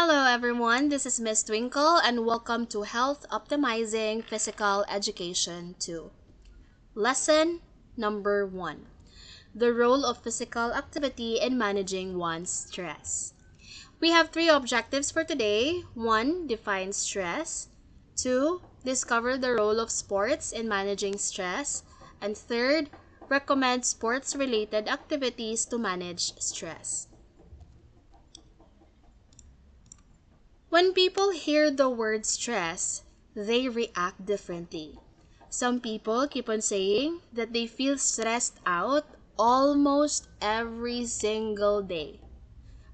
Hello everyone, this is Miss Twinkle and welcome to Health Optimizing Physical Education 2. Lesson number 1. The role of physical activity in managing one's stress. We have 3 objectives for today. 1. Define stress. 2. Discover the role of sports in managing stress. And 3rd, recommend sports-related activities to manage stress. When people hear the word stress, they react differently. Some people keep on saying that they feel stressed out almost every single day.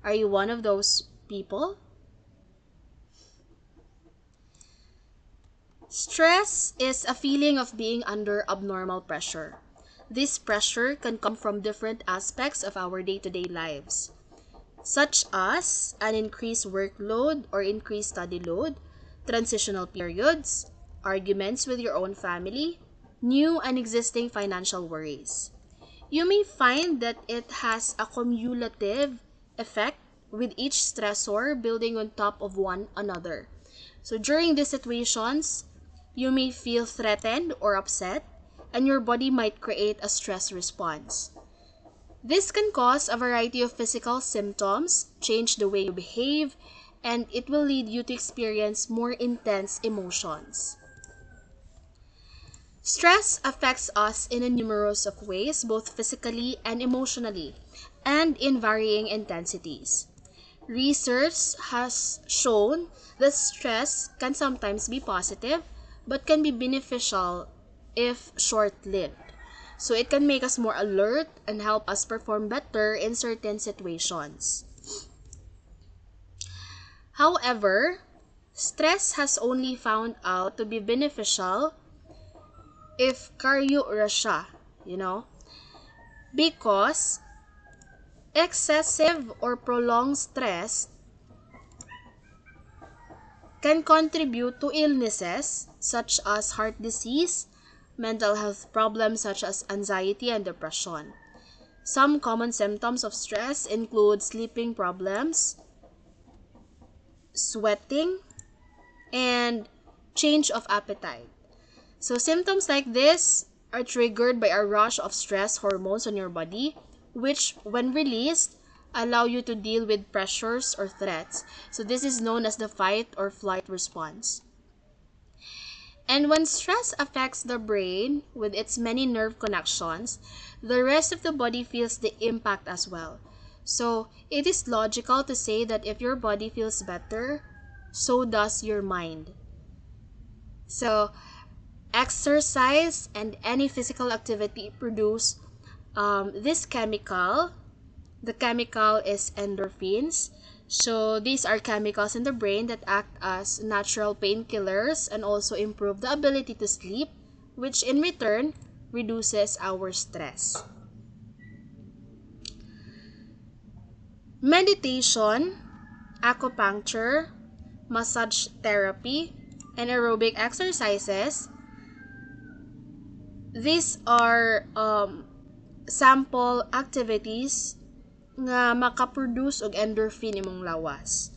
Are you one of those people? Stress is a feeling of being under abnormal pressure. This pressure can come from different aspects of our day-to-day lives, such as an increased workload or increased study load, transitional periods, arguments with your own family, new and existing financial worries. You may find that it has a cumulative effect with each stressor building on top of one another. So during these situations, you may feel threatened or upset, and your body might create a stress response. This can cause a variety of physical symptoms, change the way you behave, and it will lead you to experience more intense emotions. Stress affects us in a numerous of ways, both physically and emotionally, and in varying intensities. Research has shown that stress can sometimes be positive, but can be beneficial if short-lived. So it can make us more alert and help us perform better in certain situations. However, stress has only found out to be beneficial if karyo siya, because excessive or prolonged stress can contribute to illnesses such as heart disease, mental health problems such as anxiety and depression. Some common symptoms of stress include sleeping problems, sweating, and change of appetite. So symptoms like this are triggered by a rush of stress hormones on your body, which when released, allow you to deal with pressures or threats. So this is known as the fight or flight response. And when stress affects the brain with its many nerve connections, the rest of the body feels the impact as well. So it is logical to say that if your body feels better, so does your mind. So exercise and any physical activity produce this chemical. The chemical is endorphins. So these are chemicals in the brain that act as natural painkillers and also improve the ability to sleep, which in return reduces our stress. Meditation, acupuncture, massage therapy, and aerobic exercises. These are sample activities nga makaproduce og endorphin imong lawas.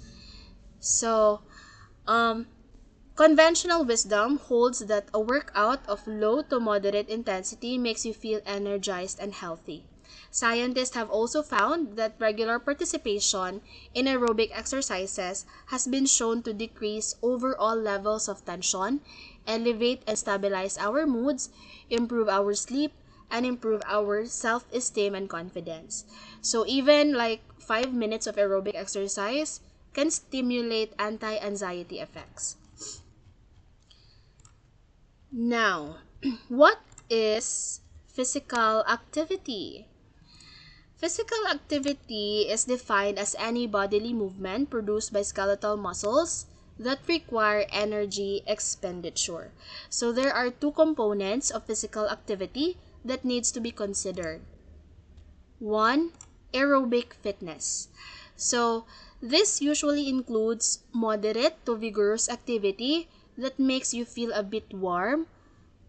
So, conventional wisdom holds that a workout of low to moderate intensity makes you feel energized and healthy. Scientists have also found that regular participation in aerobic exercises has been shown to decrease overall levels of tension, elevate and stabilize our moods, improve our sleep, and improve our self-esteem and confidence. So even like 5 minutes of aerobic exercise can stimulate anti-anxiety effects. Now, what is physical activity? Physical activity is defined as any bodily movement produced by skeletal muscles that require energy expenditure. So there are 2 components of physical activity that needs to be considered. 1. Aerobic fitness. So this usually includes moderate to vigorous activity that makes you feel a bit warm,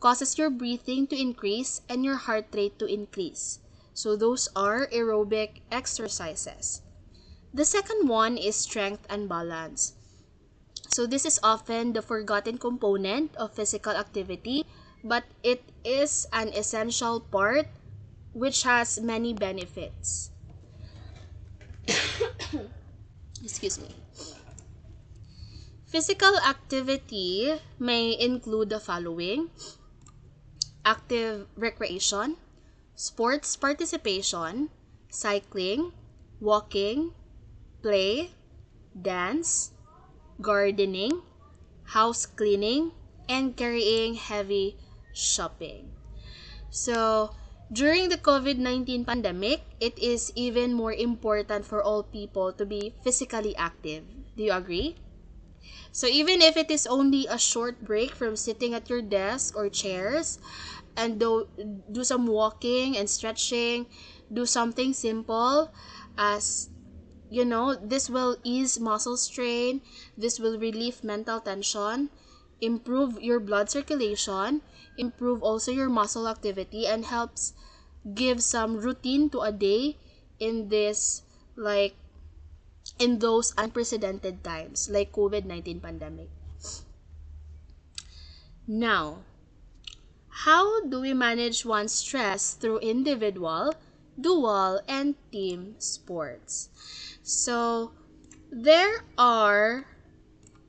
causes your breathing to increase and your heart rate to increase. So those are aerobic exercises. The second one is strength and balance. So this is often the forgotten component of physical activity, but it is an essential part which has many benefits. Excuse me. Physical activity may include the following: active recreation, sports participation, cycling, walking, play, dance, gardening, house cleaning, and carrying heavy shopping. So, during the COVID-19 pandemic, it is even more important for all people to be physically active. Do you agree? So, even if it is only a short break from sitting at your desk or chairs, and do some walking and stretching, do something simple as this will ease muscle strain, this will relieve mental tension, improve your blood circulation, improve also your muscle activity, and helps give some routine to a day in this, like, in those unprecedented times like COVID-19 pandemic. Now, how do we manage one's stress through individual, dual, and team sports? So, there are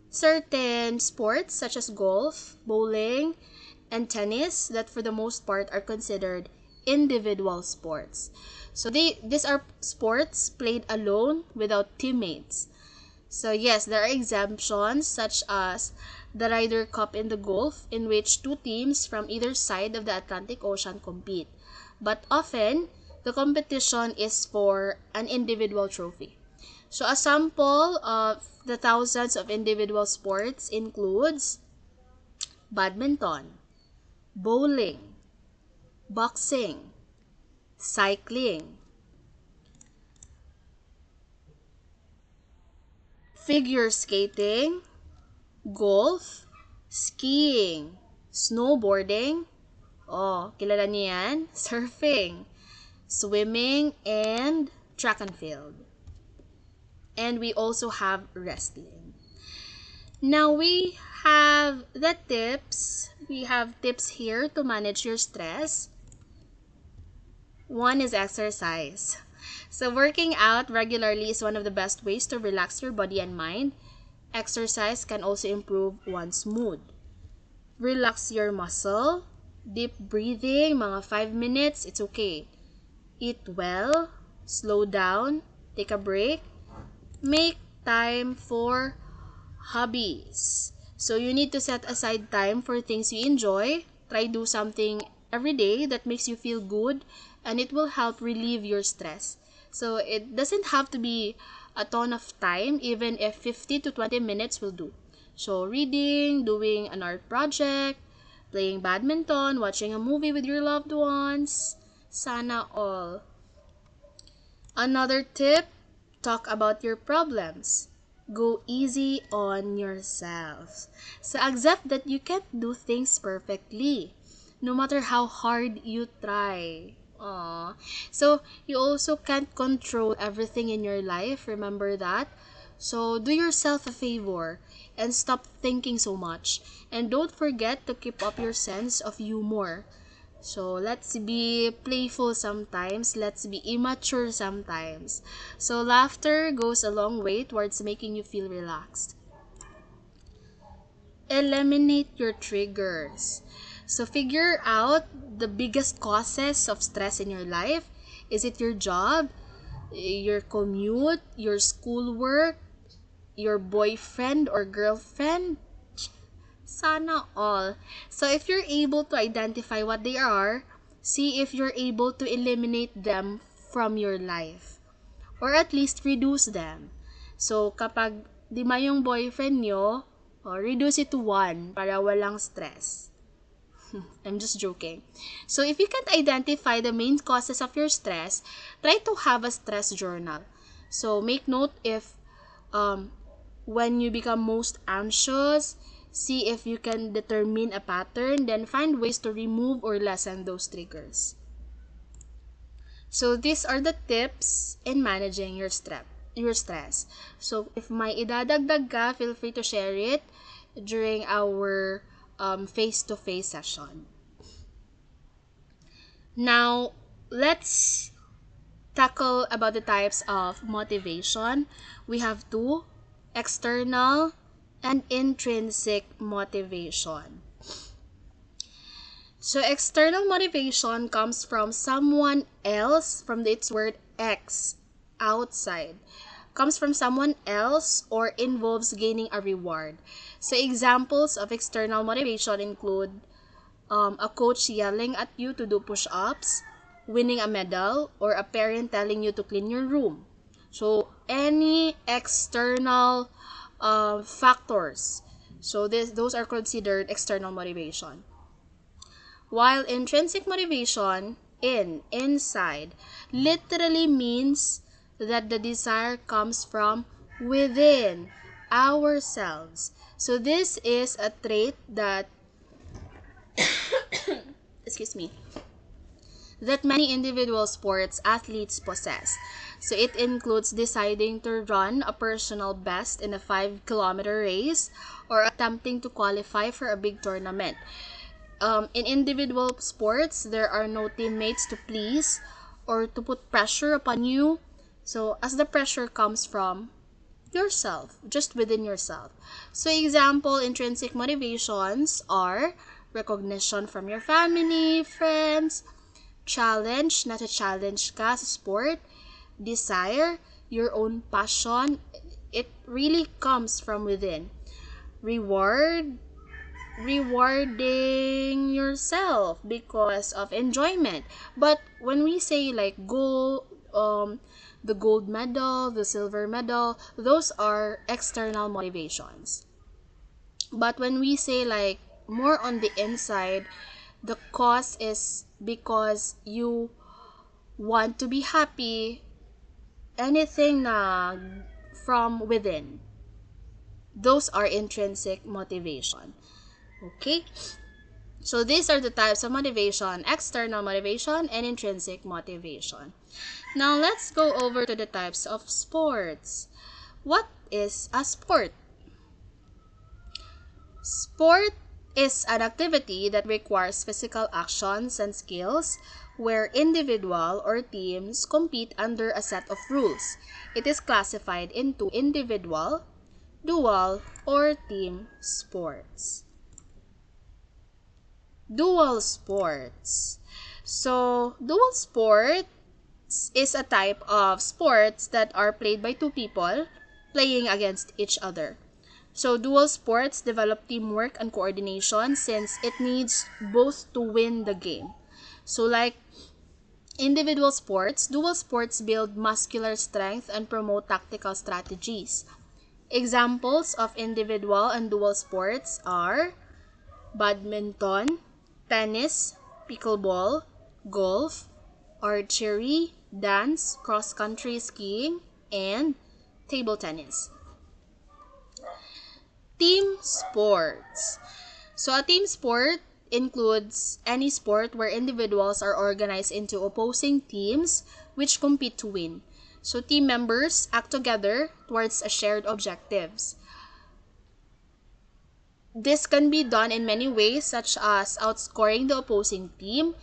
certain sports such as golf, bowling, and tennis that for the most part are considered individual sports. So these are sports played alone without teammates. So yes, there are exemptions such as the Ryder Cup in the golf, in which two teams from either side of the Atlantic Ocean compete. But often, the competition is for an individual trophy. So a sample of the thousands of individual sports includes badminton, bowling, boxing, cycling, figure skating, golf, skiing, snowboarding, kilala niyo yan? Surfing, swimming, and track and field. And we also have wrestling. Now we have the tips. We have tips here to manage your stress. One is exercise. So working out regularly is one of the best ways to relax your body and mind. Exercise can also improve one's mood. Relax your muscle. Deep breathing, mga 5 minutes, it's okay. Eat well, slow down, take a break. Make time for hobbies. So you need to set aside time for things you enjoy. Try do something every day that makes you feel good, and it will help relieve your stress. So it doesn't have to be a ton of time, even if 50 to 20 minutes will do. So reading, doing an art project, playing badminton, watching a movie with your loved ones, sana all. Another tip, talk about your problems. Go easy on yourself. So accept that you can't do things perfectly, no matter how hard you try. Aww. So you also can't control everything in your life. Remember that. So do yourself a favor and stop thinking so much. And don't forget to keep up your sense of humor. So let's be playful sometimes. Let's be immature sometimes. So laughter goes a long way towards making you feel relaxed. Eliminate your triggers. So figure out the biggest causes of stress in your life. Is it your job, your commute, your schoolwork, your boyfriend or girlfriend? Sana all. So if you're able to identify what they are, see if you're able to eliminate them from your life. Or at least reduce them. So kapag 5 yung boyfriend nyo, reduce it to 1 para walang stress. I'm just joking. So if you can't identify the main causes of your stress, try to have a stress journal. So make note if when you become most anxious, see if you can determine a pattern, then find ways to remove or lessen those triggers. So these are the tips in managing your stress. your stress. So if may idadagdag ka, feel free to share it during our face-to-face session. Now, let's tackle about the types of motivation. We have two: external and intrinsic motivation. So external motivation comes from someone else, from its word ex, outside. Comes from someone else or involves gaining a reward. So examples of external motivation include a coach yelling at you to do push-ups, winning a medal, or a parent telling you to clean your room. So any external factors. So those are considered external motivation. While intrinsic motivation, inside, literally means that the desire comes from within ourselves. So this is a trait that excuse me, that many individual sports athletes possess. So it includes deciding to run a personal best in a 5-kilometer race or attempting to qualify for a big tournament. In individual sports, there are no teammates to please or to put pressure upon you. So as the pressure comes from yourself, just within yourself. So example, intrinsic motivations are recognition from your family, friends, challenge, not a challenge ka sa sport, desire, your own passion, it really comes from within. Rewarding yourself because of enjoyment. But when we say like the gold medal, the silver medal, those are external motivations. But when we say like more on the inside, the cause is because you want to be happy, anything na from within. Those are intrinsic motivation. Okay? So these are the types of motivation: external motivation and intrinsic motivation. Now let's go over to the types of sports. What is a sport? Sport is an activity that requires physical actions and skills where individual or teams compete under a set of rules. It is classified into individual, dual, or team sports. Dual sports. So, dual sports is a type of sports that are played by two people playing against each other. So, dual sports develop teamwork and coordination since it needs both to win the game. So, like individual sports, dual sports build muscular strength and promote tactical strategies. Examples of individual and dual sports are badminton, tennis, pickleball, golf, archery, dance, cross-country skiing, and table tennis. Team sports. So a team sport includes any sport where individuals are organized into opposing teams which compete to win. So team members act together towards a shared objectives. This can be done in many ways, such as outscoring the opposing team.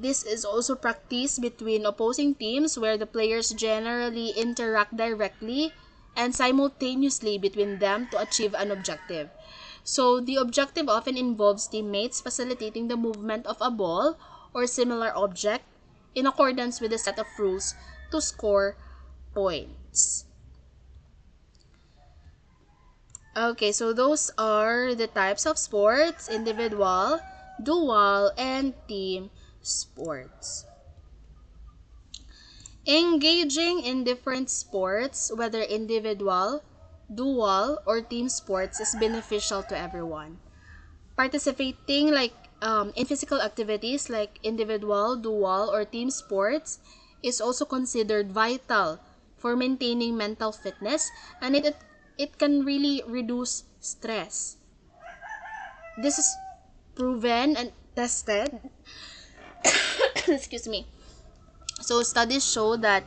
This is also practiced between opposing teams where the players generally interact directly and simultaneously between them to achieve an objective. So the objective often involves teammates facilitating the movement of a ball or similar object in accordance with a set of rules to score points. Okay, so those are the types of sports: individual, dual, and team sports. Engaging in different sports, whether individual, dual, or team sports, is beneficial to everyone. Participating in physical activities like individual, dual, or team sports is also considered vital for maintaining mental fitness, and it can really reduce stress. This is proven and tested excuse me. So studies show that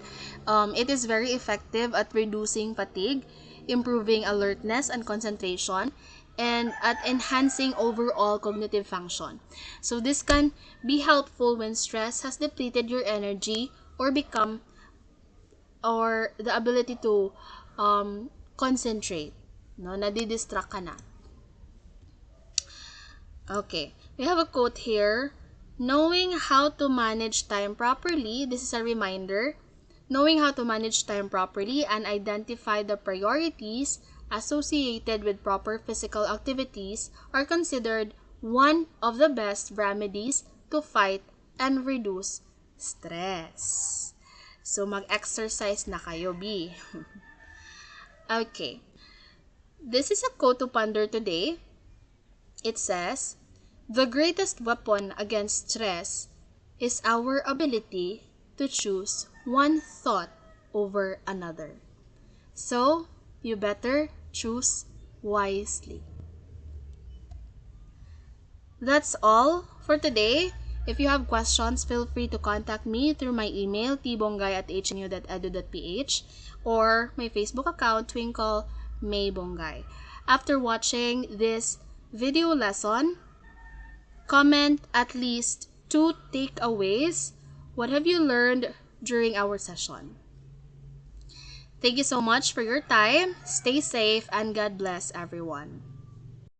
it is very effective at reducing fatigue, improving alertness and concentration, and at enhancing overall cognitive function. So this can be helpful when stress has depleted your energy or the ability to concentrate. No, nadidistract ka na. Okay, we have a quote here. Knowing how to manage time properly, this is a reminder. Knowing how to manage time properly and identify the priorities associated with proper physical activities are considered one of the best remedies to fight and reduce stress. So, mag-exercise na kayo, B. Okay. This is a quote to ponder today. It says, "The greatest weapon against stress is our ability to choose one thought over another. So, you better choose wisely." That's all for today. If you have questions, feel free to contact me through my email, tbongay@hnu.edu.ph, or my Facebook account, Twinkle May Bongay. After watching this video lesson, comment at least 2 takeaways. What have you learned during our session? Thank you so much for your time. Stay safe and God bless everyone.